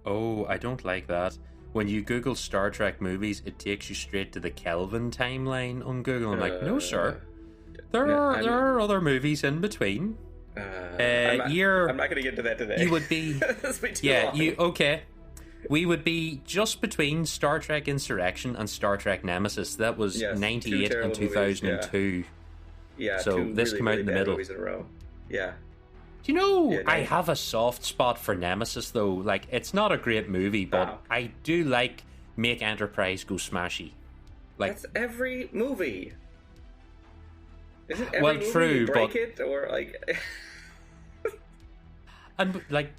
Oh, I don't like that. When you Google Star Trek movies, it takes you straight to the Kelvin timeline on Google. I'm like, no, sir. There are other movies in between. I'm not going to get into that today. You would be... This will be too long. Okay. We would be just between Star Trek Insurrection and Star Trek Nemesis. That was 98 and 2002. Yeah, so this really, came out really in the bad middle. movies in a row. Yeah. Do you know, I have a soft spot for Nemesis, though. Like, it's not a great movie, but I do like Make Enterprise Go Smashy. Like, that's every movie. Isn't every movie true, break it? Or, like... and, like,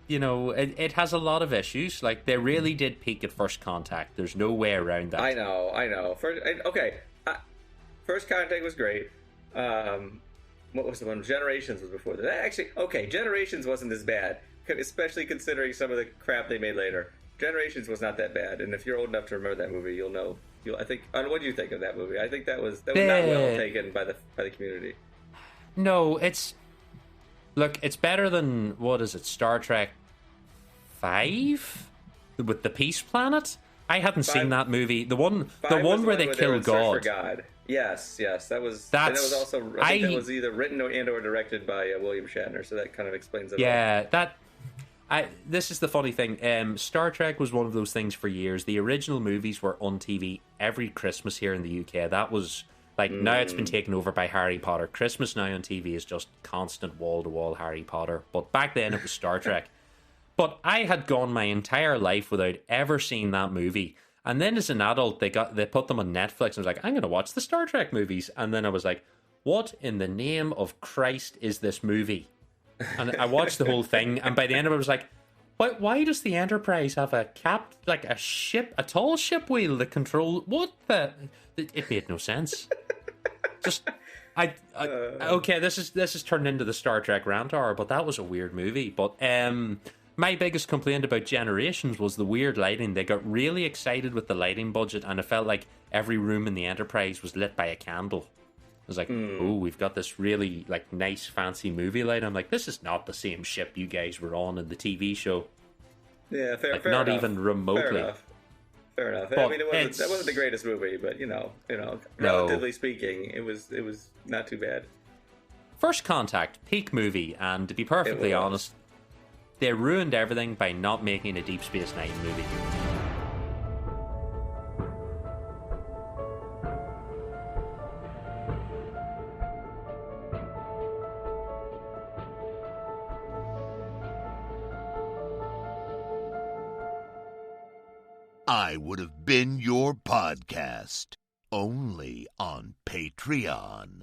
you know, it has a lot of issues. Like, they really did peak at First Contact. There's no way around that. I know. First Contact was great. What was the one? Generations was before that. Actually, Generations wasn't as bad, especially considering some of the crap they made later. Generations was not that bad, and if you're old enough to remember that movie, you'll know. I think. What do you think of that movie? I think that was not well taken by the community. No, it's better than, what is it, Star Trek 5 with the Peace Planet. I hadn't seen that movie. The one where they kill God. For God. Yes, that was. That was also. I think that was either written or directed by William Shatner, so that kind of explains it. Yeah, this is the funny thing. Star Trek was one of those things for years. The original movies were on TV every Christmas here in the UK. That was like now it's been taken over by Harry Potter. Christmas now on TV is just constant wall to wall Harry Potter. But back then it was Star Trek. But I had gone my entire life without ever seeing that movie. And then as an adult, they put them on Netflix, and I was like, I'm going to watch the Star Trek movies. And then I was like, what in the name of Christ is this movie? And I watched the whole thing, and by the end of it, I was like, why does the Enterprise have a tall ship wheel to control? What the? It made no sense. Just, okay, this is turned into the Star Trek rant hour, but that was a weird movie. But, my biggest complaint about Generations was the weird lighting. They got really excited with the lighting budget, and it felt like every room in the Enterprise was lit by a candle. I was like, oh, we've got this really like nice fancy movie light. I'm like, this is not the same ship you guys were on in the TV show. Yeah, fair not enough. Even remotely. Fair enough. But I mean, that wasn't the greatest movie, but relatively speaking, it was not too bad. First Contact, peak movie, and to be perfectly honest, they ruined everything by not making a Deep Space Nine movie. I Would Have Been Your Podcast, only on Patreon.